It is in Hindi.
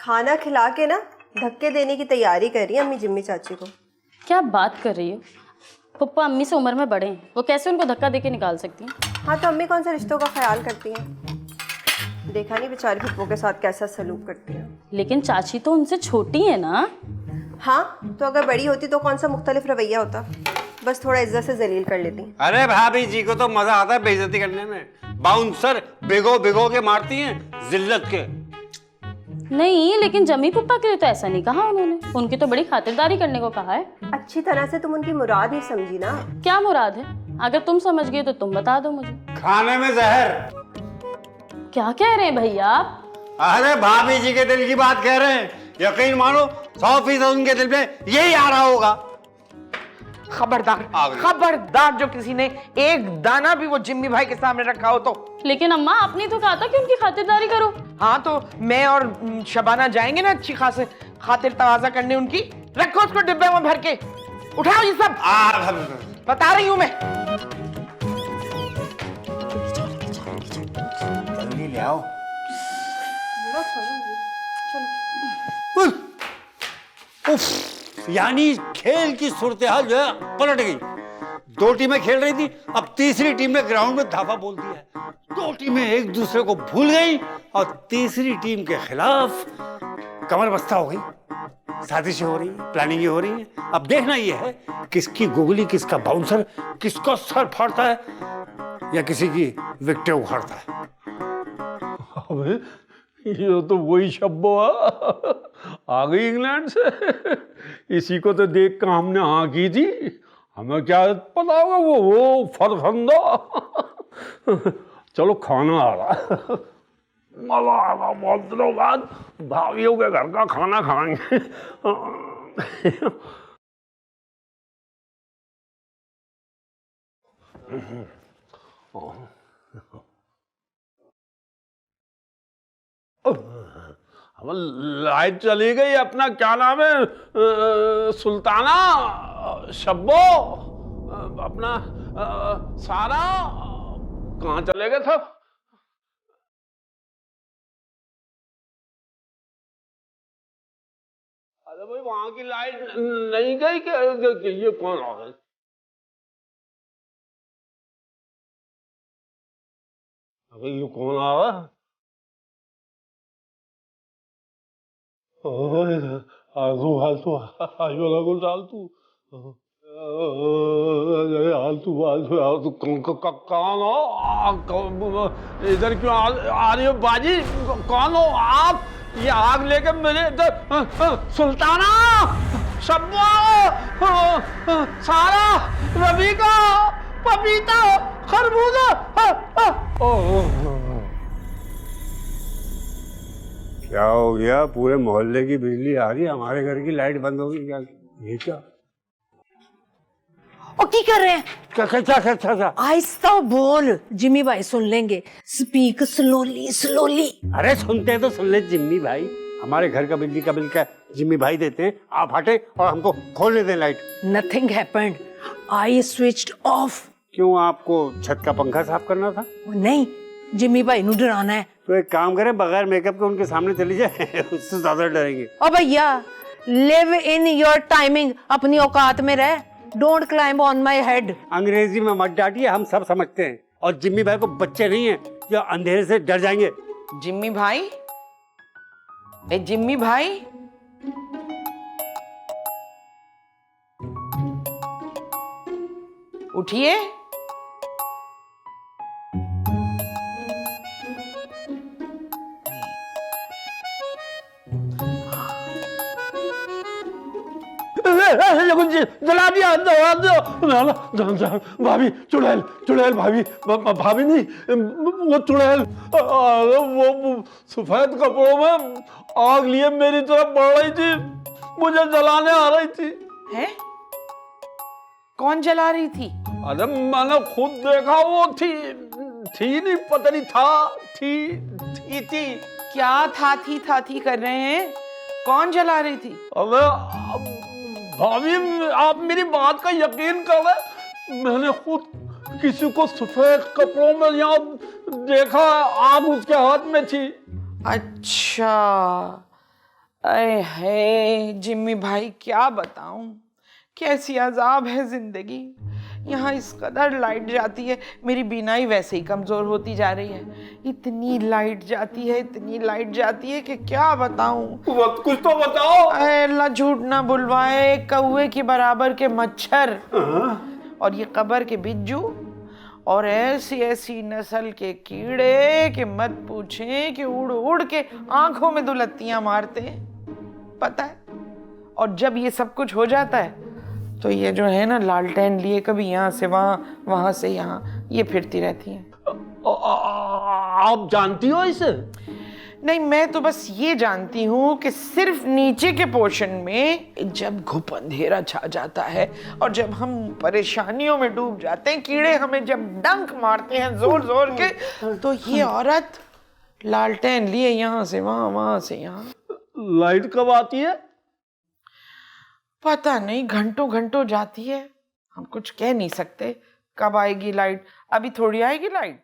खाना खिला के ना धक्के देने की तैयारी कर रही है अम्मी जिम्मी चाची को। क्या बात कर रही हो? पप्पा अम्मी से उम्र में बड़े हैं, वो कैसे उनको धक्का देके निकाल सकती हैं? हाँ तो अम्मी कौन सा रिश्तों का ख्याल करती हैं? देखा नहीं बेचारी पप्पू के साथ कैसा सलूक करती है। लेकिन चाची तो उनसे छोटी है ना। हाँ तो अगर बड़ी होती तो कौन सा मुख्तलिफ रवैया होता, बस थोड़ा इज्जत से जलील कर लेती। अरे भाभी जी को तो मजा आता है बेइज्जती करने में। बाउंसर भिगो भिगो के मारती हैं जिल्लत के। नहीं, लेकिन जम्मी पप्पा के लिए तो ऐसा नहीं कहा उन्होंने, उनकी तो बड़ी खातिरदारी करने को कहा है। अच्छी तरह से तुम उनकी मुराद नहीं समझी ना। क्या मुराद है? अगर तुम समझ गए तो तुम बता दो मुझे। खाने में जहर। क्या कह रहे हैं भैया आप? अरे भाभी जी के दिल की बात कह रहे हैं, यकीन मानो 100% उनके दिल में यही आ रहा होगा। खबरदार खबरदार, जो किसी ने एक दाना भी वो जिम्मी भाई के सामने रखा हो तो। लेकिन अम्मा आपने तो कहा था कि उनकी खातिरदारी करो। हाँ तो मैं और शबाना जाएंगे ना अच्छी खासे खातिर तवाजा करने उनकी। रखो उसको डिब्बे में भर के, उठाओ ये सब। बता रही हूँ मैं। जल्दी ले आओ। यानी खेल की सूरत हाल जो है पलट गई। 2 टीमें खेल रही थी, अब तीसरी टीम ने ग्राउंड में धावा बोल दिया है। 2 टीमें एक दूसरे को भूल गई और तीसरी टीम के खिलाफ कमर बस्ता हो गई। साजिशें हो रही हैं, प्लानिंग हो रही हैं। अब देखना यह है किसकी गुगली, किसका बाउंसर, किसका सर फाड़ता है या किसी की विकेट उखाड़ता है। अबे ये तो वही शब्बो आ गई इंग्लैंड से। इसी को तो देख कर हमने हाँ की थी, हमें क्या पता होगा वो फरखंदा। चलो खाना आ रहा, मजा आ रहा। बहुत दिनों बाद भाभीयों के घर का खाना खाएंगे। अब लाइट चली गई। अपना क्या नाम है, सुल्ताना, शब्बो, अपना सारा कहाँ चले गए सब? अरे भाई वहां की लाइट नहीं गई कि ये कौन आ गई? अबे ये कौन आ रहा है? आलतू आलतू आयो लगो आलतू आलतू आलतू आलतू कौन हो? इधर क्यों आ रही हो बाजी? कौन हो आप? ये आग लेके मेरे इधर सुल्ताना, शब्बा, सारा, रविका, पपीता, खरबूजा। क्या हो गया? पूरे मोहल्ले की बिजली आ रही है, हमारे घर की लाइट बंद हो गई। क्या ये क्या? ओ की कर रहे हैं? क्या? आहिस्ता बोल, जिम्मी भाई सुन लेंगे। Speak slowly slowly. अरे सुनते तो सुन ले जिम्मी भाई। हमारे घर का बिजली का बिल क्या जिम्मी भाई देते हैं? आप हटे और हमको खोलने दें light. Nothing happened, I switched off. क्यों, आपको छत का पंखा साफ करना था? नहीं, जिम्मी भाई नु डराना है। तो एक काम करें, बगैर मेकअप के उनके सामने चली जाए। उससे ज्यादा डरेंगे। ओ भैया, लिव इन योर टाइमिंग, अपनी औकात में रह। Don't climb on my head. अंग्रेजी में मत डांटिए, हम सब समझते हैं। और जिम्मी भाई को बच्चे नहीं है जो अंधेरे से डर जाएंगे। जिम्मी भाई, ए जिम्मी भाई, उठिए। जला दिया, भाभी, चुड़ैल, चुड़ैल भाभी, भाभी नहीं, वो चुड़ैल। अरे वो सफेद कपड़ों में आग लिए मेरी तरफ बढ़ रही थी, मुझे जलाने आ रही थी। हैं? कौन जला रही थी? अरे मैंने खुद देखा, वो थी नहीं, पता नहीं था, थी। क्या था थी कर रहे हैं? कौन जला रही थी? अबे भाभी, आप मेरी बात का यकीन करें, मैंने खुद किसी को सफेद कपड़ों में यहाँ देखा, आग उसके हाथ में थी। अच्छा, अरे है जिम्मी भाई, क्या बताऊं कैसी अजाब है जिंदगी। यहाँ इस कदर लाइट जाती है, मेरी बीनाई वैसे ही कमजोर होती जा रही है। इतनी लाइट जाती है, इतनी लाइट जाती है कि क्या बताऊं। कुछ तो बताओ। अल्लाह झूठ ना बुलवाए, कौवे के बराबर के मच्छर और ये कब्र के बिज्जू और ऐसी ऐसी नस्ल के कीड़े कि मत पूछें, कि उड़ उड़ के आंखों में दुलत्तियां मारते हैं, पता है। और जब ये सब कुछ हो जाता है तो ये जो है ना लालटेन लिए कभी यहाँ से वहाँ, वहाँ से यहाँ, ये फिरती रहती हैं। आप जानती हो इसे? नहीं, मैं तो बस ये जानती हूँ कि सिर्फ नीचे के पोर्शन में जब घुप अंधेरा छा जाता है और जब हम परेशानियों में डूब जाते हैं, कीड़े हमें जब डंक मारते हैं जोर जोर के, तो ये औरत लालटेन लिए यहाँ से वहाँ, वहाँ से यहाँ। लाइट कब आती है? पता नहीं, घंटों घंटों जाती है, हम कुछ कह नहीं सकते कब आएगी लाइट। अभी थोड़ी आएगी लाइट।